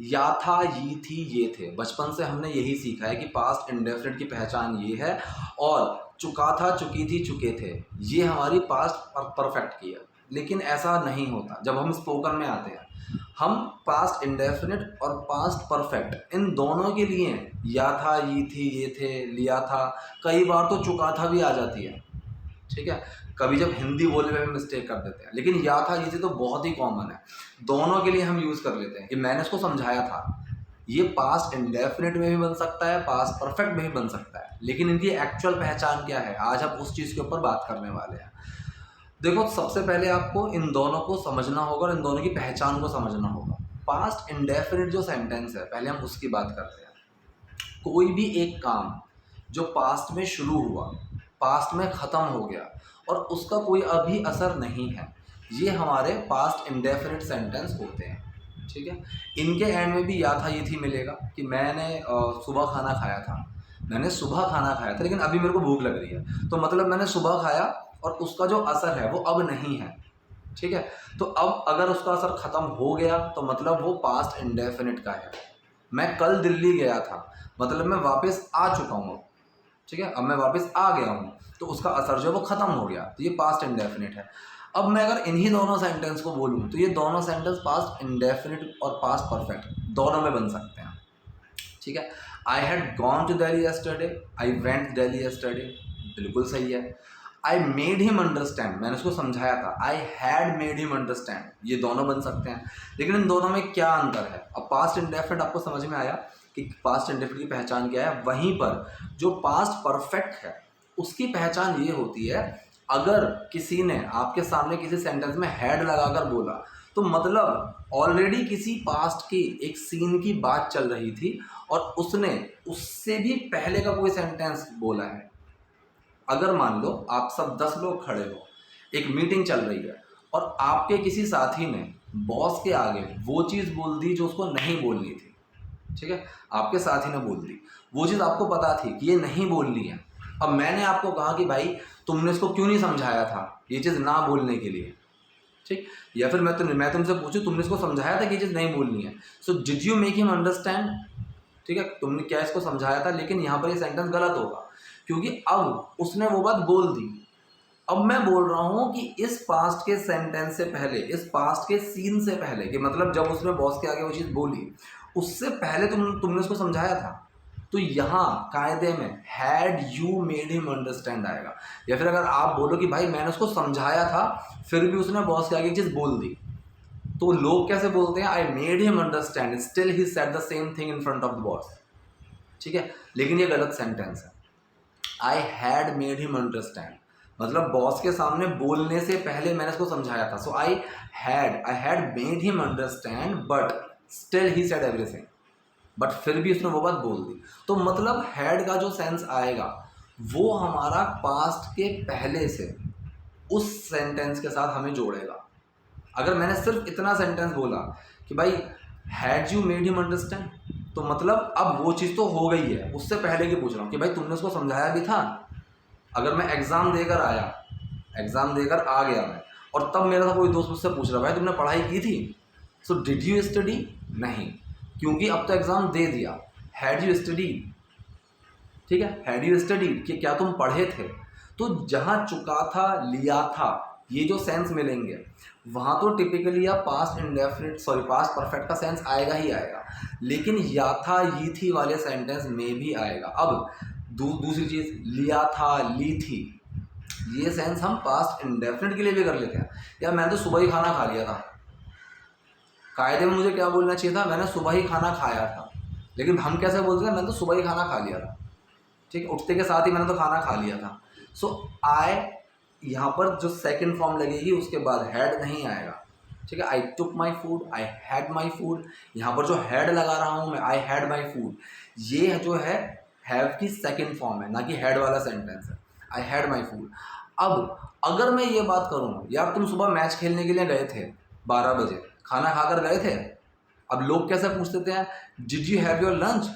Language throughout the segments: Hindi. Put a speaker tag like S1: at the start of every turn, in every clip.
S1: या था, ये थी, ये थे। बचपन से हमने यही सीखा है कि पास्ट इंडेफिनिट की पहचान ये है, और चुका था, चुकी थी, चुके थे, ये हमारी पास्ट परफेक्ट की है। लेकिन ऐसा नहीं होता। जब हम स्पोकन में आते हैं, हम पास्ट इंडेफिनिट और पास्ट परफेक्ट इन दोनों के लिए या था, ये थी, ये थे, लिया था, कई बार तो चुका था भी आ जाती है। ठीक है, कभी जब हिंदी बोलने में भी मिस्टेक कर देते हैं, लेकिन या था, ये थी तो बहुत ही कॉमन है। दोनों के लिए हम यूज़ कर लेते हैं कि मैंने उसको समझाया था। ये पास्ट इंडेफिनिट में भी बन सकता है, पास्ट परफेक्ट में भी बन सकता है, लेकिन इनकी एक्चुअल पहचान क्या है, आज हम उस चीज़ के ऊपर बात करने वाले हैं। देखो, सबसे पहले आपको इन दोनों को समझना होगा और इन दोनों की पहचान को समझना होगा। पास्ट इंडेफिनिट जो सेंटेंस है, पहले हम उसकी बात करते हैं। कोई भी एक काम जो पास्ट में शुरू हुआ, पास्ट में ख़त्म हो गया और उसका कोई अभी असर नहीं है, ये हमारे पास्ट इंडेफिनिट सेंटेंस होते हैं। ठीक है, इनके एंड में भी या था, ये थी मिलेगा कि मैंने सुबह खाना खाया था। मैंने सुबह खाना खाया था, लेकिन अभी मेरे को भूख लग रही है, तो मतलब मैंने सुबह खाया और उसका जो असर है वो अब नहीं है। ठीक है, तो अब अगर उसका असर ख़त्म हो गया तो मतलब वो पास्ट इंडेफिनिट का है। मैं कल दिल्ली गया था, मतलब मैं वापस आ चुका हूँ। ठीक है, अब मैं वापस आ गया हूँ, तो उसका असर जो है वो ख़त्म हो गया, तो ये पास्ट इंडेफिनिट है। अब मैं अगर इन्हीं दोनों सेंटेंस को बोलूँ तो ये दोनों सेंटेंस पास्ट इंडेफिनिट और पास्ट परफेक्ट दोनों में बन सकते हैं। ठीक है, I had gone to Delhi yesterday, I went Delhi yesterday, बिल्कुल सही है। आई मेड हिम अंडरस्टैंड, मैंने उसको समझाया था। आई हैड मेड हिम अंडरस्टैंड, ये दोनों बन सकते हैं। लेकिन इन दोनों में क्या अंतर है? अब पास्ट इंडेफिनिट आपको समझ में आया कि पास्ट इंडेफिनिट की पहचान क्या है। वहीं पर जो पास्ट परफेक्ट है उसकी पहचान ये होती है, अगर किसी ने आपके सामने किसी सेंटेंस में हैड लगाकर बोला, तो मतलब ऑलरेडी किसी पास्ट की एक सीन की बात चल रही थी और उसने उससे भी पहले का कोई सेंटेंस बोला है। अगर मान लो आप सब 10 लोग खड़े हो, एक मीटिंग चल रही है और आपके किसी साथी ने बॉस के आगे वो चीज़ बोल दी जो उसको नहीं बोलनी थी। ठीक है, आपके साथी ने बोल दी, वो चीज़ आपको पता थी कि ये नहीं बोलनी है। अब मैंने आपको कहा कि भाई तुमने इसको क्यों नहीं समझाया था ये चीज़ ना बोलने के लिए। ठीक, या फिर मैं तुमसे पूछूं, तुमने इसको समझाया था कि ये चीज़ नहीं बोलनी है, so did you make him understand? ठीक है, तुमने क्या इसको समझाया था? लेकिन यहाँ पर ये सेंटेंस गलत होगा, क्योंकि अब उसने वो बात बोल दी। अब मैं बोल रहा हूँ कि इस पास्ट के सेंटेंस से पहले, इस पास्ट के सीन से पहले, कि मतलब जब उसने बॉस के आगे वो चीज़ बोली उससे पहले तुमने उसको समझाया था। तो यहाँ कायदे में had you made him understand आएगा। या फिर अगर आप बोलो कि भाई मैंने उसको समझाया था फिर भी उसने बॉस के आगे ये चीज़ बोल दी, तो लोग कैसे बोलते हैं? I made him understand, still he said the same thing in front of the boss. ठीक है, लेकिन ये गलत सेंटेंस है। I had made him understand मतलब बॉस के सामने बोलने से पहले मैंने इसको समझाया था। So I had made him understand but still he said everything, but फिर भी उसने वो बात बोल दी। तो मतलब हैड का जो सेंस आएगा वो हमारा पास्ट के पहले से उस सेंटेंस के साथ हमें जोड़ेगा। अगर मैंने सिर्फ इतना सेंटेंस बोला कि भाई had you made him understand, तो मतलब अब वो चीज़ तो हो गई है, उससे पहले की पूछ रहा हूँ कि भाई तुमने उसको समझाया भी था। अगर मैं एग्ज़ाम देकर आया, एग्ज़ाम देकर आ गया मैं, और तब मेरा कोई दोस्त मुझसे पूछ रहा भाई तुमने पढ़ाई की थी, सो डिड यू स्टडी? नहीं, क्योंकि अब तो एग्ज़ाम दे दिया। Had you study? ठीक है, हैड यू स्टडीड कि क्या तुम पढ़े थे? तो जहाँ चुका था, लिया था, ये जो सेंस मिलेंगे वहाँ तो टिपिकली या पास्ट इंडेफिनिट पास्ट परफेक्ट का सेंस आएगा ही आएगा, लेकिन या था, ये थी वाले सेंटेंस में भी आएगा। अब दूसरी चीज़, लिया था, ली थी, ये सेंस हम पास्ट इंडेफिनिट के लिए भी कर लेते हैं। यार मैंने तो सुबह ही खाना खा लिया था, कायदे में मुझे क्या बोलना चाहिए था? मैंने सुबह ही खाना खाया था, लेकिन हम कैसे बोलते हैं? मैंने तो सुबह ही खाना खा लिया था। ठीक है, उठते के साथ ही मैंने तो खाना खा लिया था। सो आई, यहाँ पर जो सेकंड फॉर्म लगेगी उसके बाद हैड नहीं आएगा। ठीक है, I took my food, I had my food, यहाँ पर जो हैड लगा रहा हूँ मैं, आई हैड माई फूड, ये जो है हैव की सेकंड फॉर्म है, ना कि हैड वाला सेंटेंस है। I had my food. अब अगर मैं ये बात करूँ, यार तुम सुबह मैच खेलने के लिए गए थे 12 बजे, खाना खाकर गए थे। अब लोग कैसे पूछते हैं? Did you have your lunch?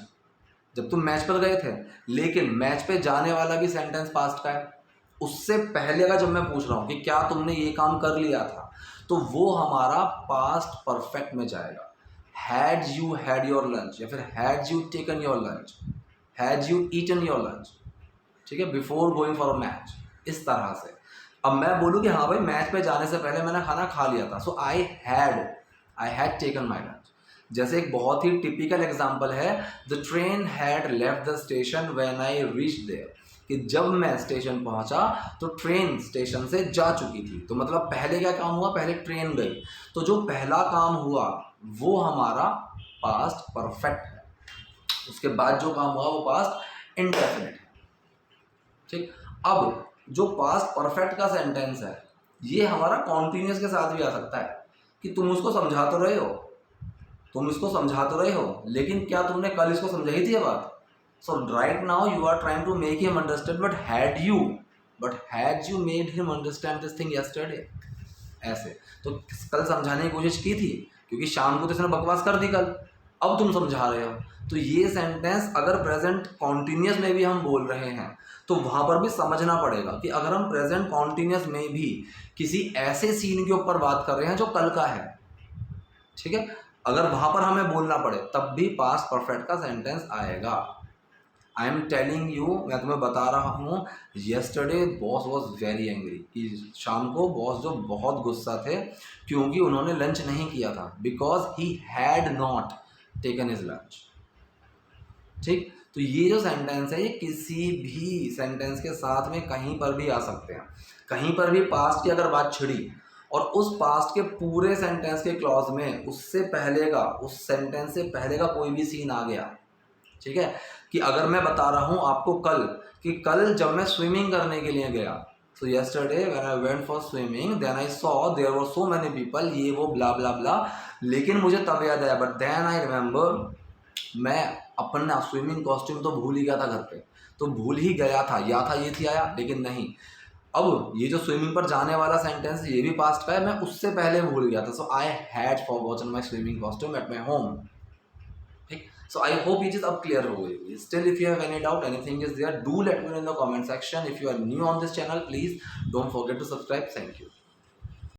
S1: जब तुम मैच पर गए थे, लेकिन मैच पे जाने वाला भी सेंटेंस पास्ट का है। उससे पहले का जब मैं पूछ रहा हूँ कि क्या तुमने ये काम कर लिया था, तो वो हमारा पास्ट परफेक्ट में जाएगा। Had you had your lunch, या फिर had you taken your lunch, had you eaten your lunch, ठीक है, before going for a match, इस तरह से। अब मैं बोलूँ कि हाँ भाई मैच पे जाने से पहले मैंने खाना खा लिया था, so I had taken my lunch. जैसे एक बहुत ही टिपिकल एग्जाम्पल है, the train had left the station when I reach there, कि जब मैं स्टेशन पहुंचा तो ट्रेन स्टेशन से जा चुकी थी। तो मतलब पहले क्या काम हुआ, पहले ट्रेन गई, तो जो पहला काम हुआ वो हमारा पास्ट परफेक्ट है, उसके बाद जो काम हुआ वो पास्ट इंडेफिनिट है, ठीक। अब जो पास्ट परफेक्ट का सेंटेंस है ये हमारा कॉन्टिन्यूस के साथ भी आ सकता है, कि तुम उसको समझा तो रहे हो, तुम इसको समझा तो रहे हो, लेकिन क्या तुमने कल इसको समझाई थी ये बात? So right now you are trying to make him understand, but had you made him understand this thing yesterday? ऐसे तो कल समझाने की कोशिश की थी, क्योंकि शाम को तो इसने बकवास कर दी कल, अब तुम समझा रहे हो। तो ये सेंटेंस अगर प्रेजेंट कॉन्टिन्यूस में भी हम बोल रहे हैं तो वहाँ पर भी समझना पड़ेगा कि अगर हम प्रेजेंट कॉन्टिन्यूस में भी किसी ऐसे सीन के ऊपर बात कर रहे हैं जो कल का है, ठीक है, अगर वहाँ पर हमें बोलना पड़े तब भी पास्ट परफेक्ट का सेंटेंस आएगा। आई एम टेलिंग यू, मैं तुम्हें बता रहा हूँ, yesterday boss was very angry, कि शाम को बॉस जो बहुत गुस्सा थे क्योंकि उन्होंने लंच नहीं किया था, because he had not taken his lunch, ठीक। तो ये जो सेंटेंस है ये किसी भी सेंटेंस के साथ में कहीं पर भी आ सकते हैं। कहीं पर भी पास्ट की अगर बात छिड़ी और उस पास्ट के पूरे सेंटेंस के क्लॉज में उससे पहले का, उस सेंटेंस से पहले का कोई भी सीन आ गया, ठीक है, कि अगर मैं बता रहा हूँ आपको कल, कि कल जब मैं स्विमिंग करने के लिए गया, so yesterday when I went for swimming then I saw there were so many people, ये वो ब्ला ब्ला ब्ला, लेकिन मुझे तब याद आया, बट देन आई रिमेंबर, मैं अपना स्विमिंग कॉस्ट्यूम तो भूल ही गया था घर पे, तो भूल ही गया था, या था ये थी आया, लेकिन नहीं, अब ये जो स्विमिंग पर जाने वाला सेंटेंस ये भी पास्ट का है, मैं उससे पहले भूल गया था, so I had forgotten my swimming costume at my home, ठीक। सो आई होप ये चीज अब क्लियर हो गई। Still if you have any doubt, anything is there, do let me know in the comment section. If you are new on this channel, please don't forget to subscribe. Thank you.